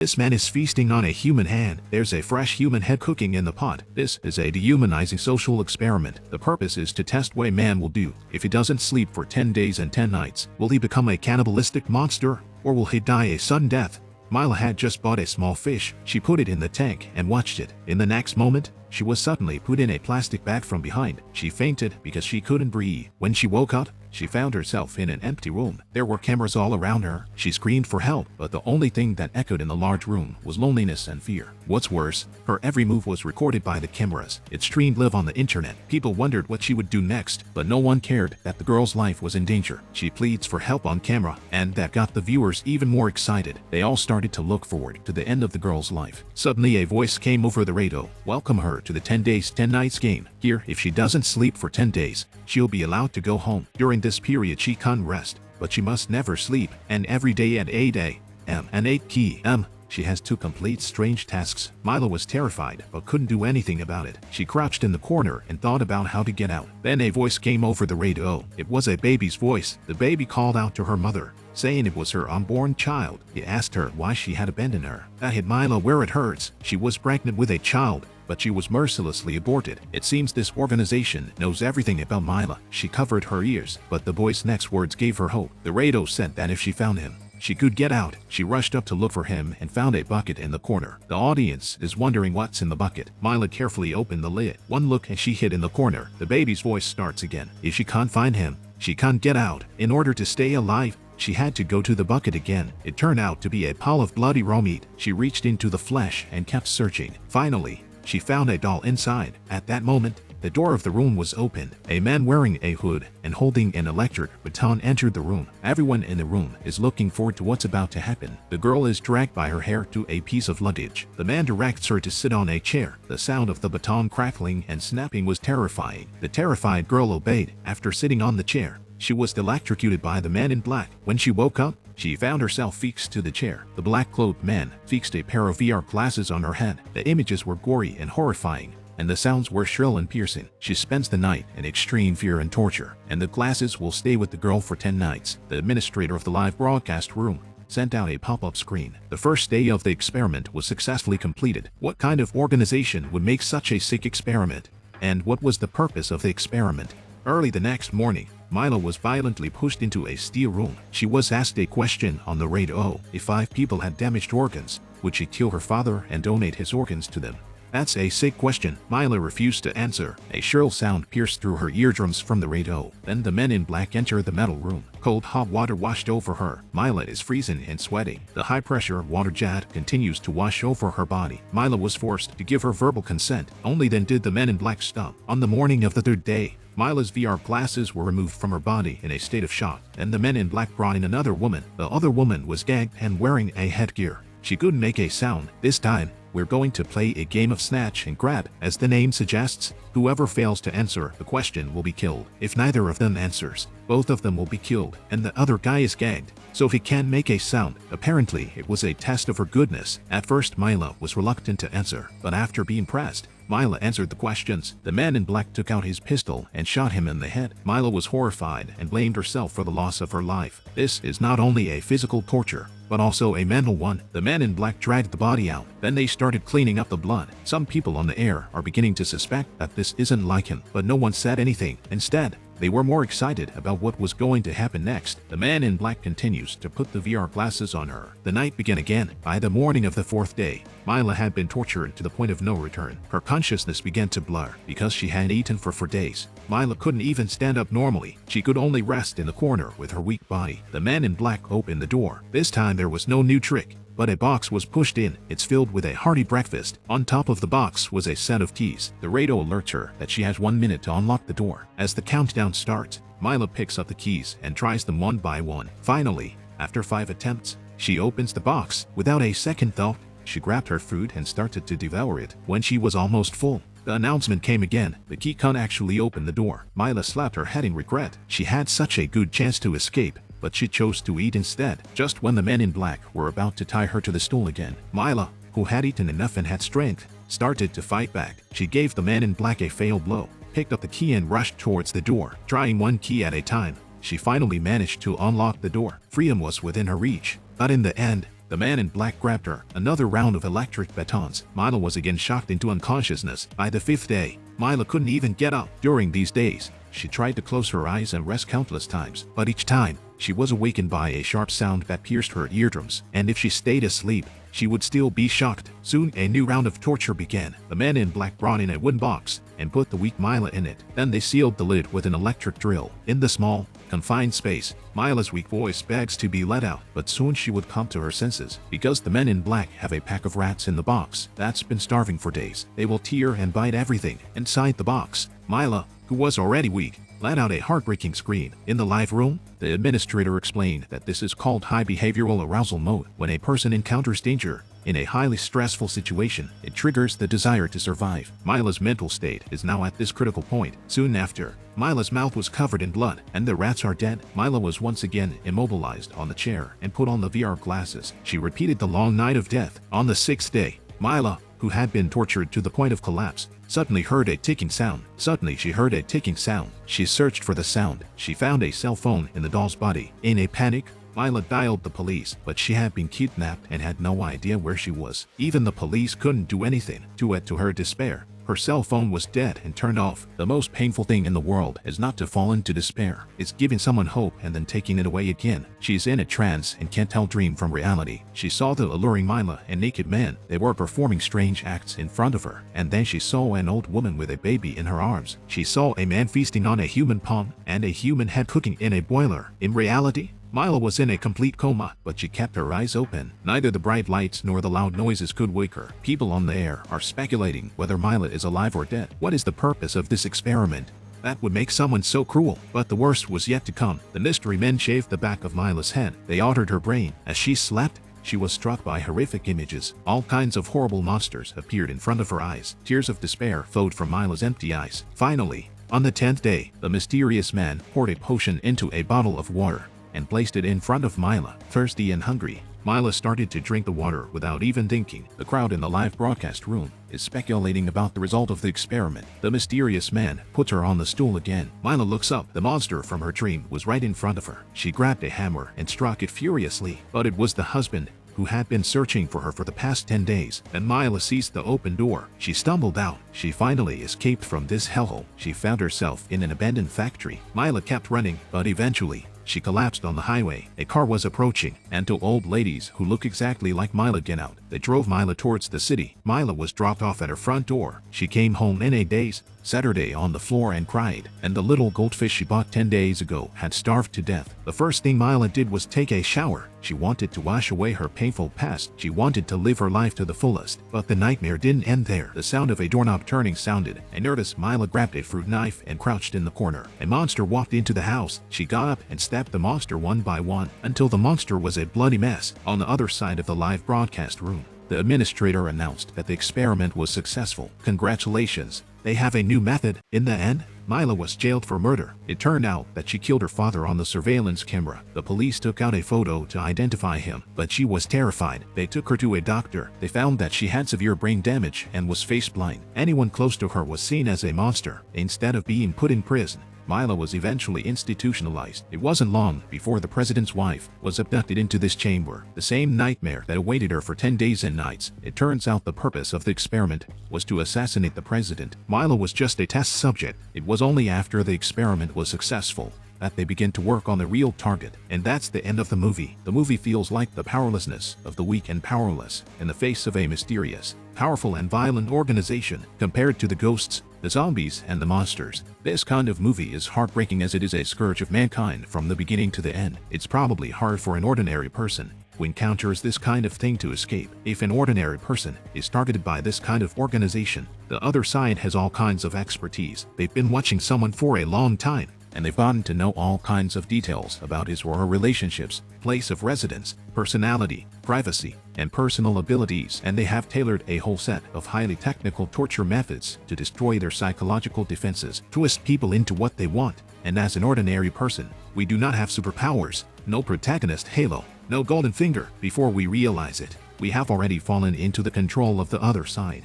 This man is feasting on a human hand. There's a fresh human head cooking in the pot. This is a dehumanizing social experiment. The purpose is to test what a man will do if he doesn't sleep for 10 days and 10 nights. Will he become a cannibalistic monster, or will he die a sudden death? Mila had just bought a small fish. She put it in the tank and watched it. In the next moment, she was suddenly put in a plastic bag from behind. She fainted because she couldn't breathe. When she woke up, she found herself in an empty room. There were cameras all around her. She screamed for help, but the only thing that echoed in the large room was loneliness and fear. What's worse, her every move was recorded by the cameras. It streamed live on the internet. People wondered what she would do next, but no one cared that the girl's life was in danger. She pleads for help on camera, and that got the viewers even more excited. They all started to look forward to the end of the girl's life. Suddenly a voice came over the radio. Welcome her to the 10 days 10 nights game. Here, if she doesn't sleep for 10 days, she'll be allowed to go home. During this period she can't rest, but she must never sleep, and every day at 8 a.m. and 8 p.m. she has to complete strange tasks. Mila was terrified, but couldn't do anything about it. She crouched in the corner and thought about how to get out. Then a voice came over the radio. It was a baby's voice. The baby called out to her mother, saying it was her unborn child. He asked her why she had abandoned her. That hit Mila where it hurts. She was pregnant with a child, but she was mercilessly aborted. It seems this organization knows everything about Mila. She covered her ears, but the boy's next words gave her hope. The radio said that if she found him, she could get out. She rushed up to look for him and found a bucket in the corner. The audience is wondering what's in the bucket. Mila carefully opened the lid. One look and she hid in the corner. The baby's voice starts again. If she can't find him, she can't get out. In order to stay alive, she had to go to the bucket again. It turned out to be a pile of bloody raw meat. She reached into the flesh and kept searching. Finally, she found a doll inside. At that moment, the door of the room was opened. A man wearing a hood and holding an electric baton entered the room. Everyone in the room is looking forward to what's about to happen. The girl is dragged by her hair to a piece of luggage. The man directs her to sit on a chair. The sound of the baton crackling and snapping was terrifying. The terrified girl obeyed. After sitting on the chair, she was electrocuted by the man in black. When she woke up, she found herself fixed to the chair. The black-clothed man fixed a pair of VR glasses on her head. The images were gory and horrifying, and the sounds were shrill and piercing. She spends the night in extreme fear and torture, and the glasses will stay with the girl for 10 nights. The administrator of the live broadcast room sent out a pop-up screen. The first day of the experiment was successfully completed. What kind of organization would make such a sick experiment? And what was the purpose of the experiment? Early the next morning, Mila was violently pushed into a steel room. She was asked a question on the radio. If 5 people had damaged organs, would she kill her father and donate his organs to them? That's a sick question. Mila refused to answer. A shrill sound pierced through her eardrums from the radio. Then the men in black entered the metal room. Cold hot water washed over her. Mila is freezing and sweating. The high-pressure water jet continues to wash over her body. Mila was forced to give her verbal consent. Only then did the men in black stop. On the morning of the 3rd day, Mila's VR glasses were removed from her body in a state of shock, and the men in black brought in another woman. The other woman was gagged and wearing a headgear. She couldn't make a sound. This time, we're going to play a game of snatch and grab. As the name suggests, whoever fails to answer the question will be killed. If neither of them answers, both of them will be killed, and the other guy is gagged, so he can't make a sound. Apparently, it was a test of her goodness. At first, Mila was reluctant to answer, but after being pressed, Mila answered the questions. The man in black took out his pistol and shot him in the head. Mila was horrified and blamed herself for the loss of her life. This is not only a physical torture, but also a mental one. The man in black dragged the body out. Then they started cleaning up the blood. Some people on the air are beginning to suspect that this isn't like him, but no one said anything. Instead, they were more excited about what was going to happen next. The man in black continues to put the VR glasses on her. The night began again. By the morning of the 4th day, Mila had been tortured to the point of no return. Her consciousness began to blur because she had eaten for 4 days. Mila couldn't even stand up normally. She could only rest in the corner with her weak body. The man in black opened the door. This time there was no new trick, but a box was pushed in. It's filled with a hearty breakfast. On top of the box was a set of keys. The radio alerts her that she has 1 minute to unlock the door. As the countdown starts, Mila picks up the keys and tries them one by one. Finally, after 5 attempts, she opens the box. Without a second thought, she grabbed her food and started to devour it. When she was almost full, the announcement came again. The key can't actually open the door. Mila slapped her head in regret. She had such a good chance to escape, but she chose to eat instead. Just when the men in black were about to tie her to the stool again, Mila, who had eaten enough and had strength, started to fight back. She gave the man in black a fatal blow, picked up the key and rushed towards the door. Trying one key at a time, she finally managed to unlock the door. Freedom was within her reach, but in the end, The man in black grabbed her. Another round of electric batons. Mila was again shocked into unconsciousness. By the 5th day, Mila couldn't even get up. During these days, she tried to close her eyes and rest countless times, but each time, she was awakened by a sharp sound that pierced her eardrums, and if she stayed asleep, she would still be shocked. Soon, a new round of torture began. The man in black brought in a wooden box and put the weak Mila in it. Then they sealed the lid with an electric drill. In the small, confined space, Mila's weak voice begs to be let out, but soon she would come to her senses, because the men in black have a pack of rats in the box that's been starving for days. They will tear and bite everything inside the box. Mila, who was already weak, let out a heartbreaking scream. In the live room, the administrator explained that this is called high behavioral arousal mode. When a person encounters danger in a highly stressful situation, it triggers the desire to survive. Mila's mental state is now at this critical point. Soon after, Mila's mouth was covered in blood, and the rats are dead. Mila was once again immobilized on the chair and put on the VR glasses. She repeated the long night of death. On the 6th day, Mila, who had been tortured to the point of collapse, suddenly heard a ticking sound. She heard a ticking sound. She searched for the sound. She found a cell phone in the doll's body. In a panic, Mila dialed the police, but she had been kidnapped and had no idea where she was. Even the police couldn't do anything. To add to her despair, her cell phone was dead and turned off. The most painful thing in the world is not to fall into despair. It's giving someone hope and then taking it away again. She's in a trance and can't tell dream from reality. She saw the alluring Mila and naked man. They were performing strange acts in front of her. And then she saw an old woman with a baby in her arms. She saw a man feasting on a human palm and a human head cooking in a boiler. In reality, Mila was in a complete coma, but she kept her eyes open. Neither the bright lights nor the loud noises could wake her. People on the air are speculating whether Mila is alive or dead. What is the purpose of this experiment? That would make someone so cruel. But the worst was yet to come. The mystery men shaved the back of Mila's head. They altered her brain. As she slept, she was struck by horrific images. All kinds of horrible monsters appeared in front of her eyes. Tears of despair flowed from Mila's empty eyes. Finally, on the 10th day, the mysterious man poured a potion into a bottle of water and placed it in front of Mila. Thirsty and hungry, Mila started to drink the water without even thinking. The crowd in the live broadcast room is speculating about the result of the experiment. The mysterious man puts her on the stool again. Mila looks up. The monster from her dream was right in front of her. She grabbed a hammer and struck it furiously, but it was the husband who had been searching for her for the past 10 days. Then Mila sees the open door. She stumbled out. She finally escaped from this hellhole. She found herself in an abandoned factory. Mila kept running, but eventually, she collapsed on the highway. A car was approaching, and two old ladies who look exactly like Mila get out. They drove Mila towards the city. Mila was dropped off at her front door. She came home in a daze, Saturday on the floor and cried, and the little goldfish she bought 10 days ago had starved to death. The first thing Mila did was take a shower. She wanted to wash away her painful past. She wanted to live her life to the fullest. But the nightmare didn't end there. The sound of a doorknob turning sounded, and nervous Mila grabbed a fruit knife and crouched in the corner. A monster walked into the house. She got up and stabbed the monster one by one, until the monster was a bloody mess. On the other side of the live broadcast room, the administrator announced that the experiment was successful. Congratulations, they have a new method. In the end, Mila was jailed for murder. It turned out that she killed her father on the surveillance camera. The police took out a photo to identify him, but she was terrified. They took her to a doctor. They found that she had severe brain damage and was face blind. Anyone close to her was seen as a monster. Instead of being put in prison, Mila was eventually institutionalized. It wasn't long before the president's wife was abducted into this chamber, the same nightmare that awaited her for 10 days and nights. It turns out the purpose of the experiment was to assassinate the president. Mila was just a test subject. It was only after the experiment was successful that they begin to work on the real target. And that's the end of the movie. The movie feels like the powerlessness of the weak and powerless in the face of a mysterious, powerful and violent organization. Compared to the ghosts, the zombies, and the monsters, this kind of movie is heartbreaking as it is a scourge of mankind from the beginning to the end. It's probably hard for an ordinary person who encounters this kind of thing to escape. If an ordinary person is targeted by this kind of organization, the other side has all kinds of expertise. They've been watching someone for a long time, and they've gotten to know all kinds of details about his or her relationships, place of residence, personality, privacy, and personal abilities, and they have tailored a whole set of highly technical torture methods to destroy their psychological defenses, twist people into what they want. And as an ordinary person, we do not have superpowers, no protagonist halo, no golden finger. Before we realize it, we have already fallen into the control of the other side.